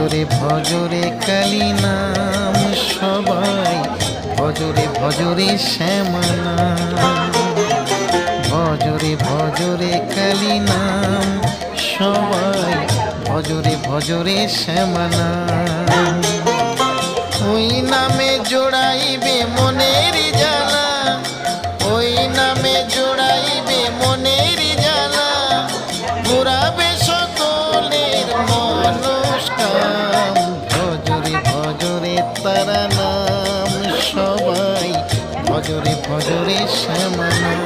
ভজরে ভজরে কালী নাম সবাই, ভজরে ভজরে শ্যামা নাম। ভজরে ভজরে কালী নাম সবাই, ভজরে ভজরে শ্যামা নাম। ওই নামে জোড়াইবে মনের জ্বালা, ওই নামে জোড়াইবে মনের জ্বালা, পুরাবে সকলের মনস্কাম। ভজরে ভজরে তারা নাম সবাই, ভজরে ভজরে শ্যামা নাম।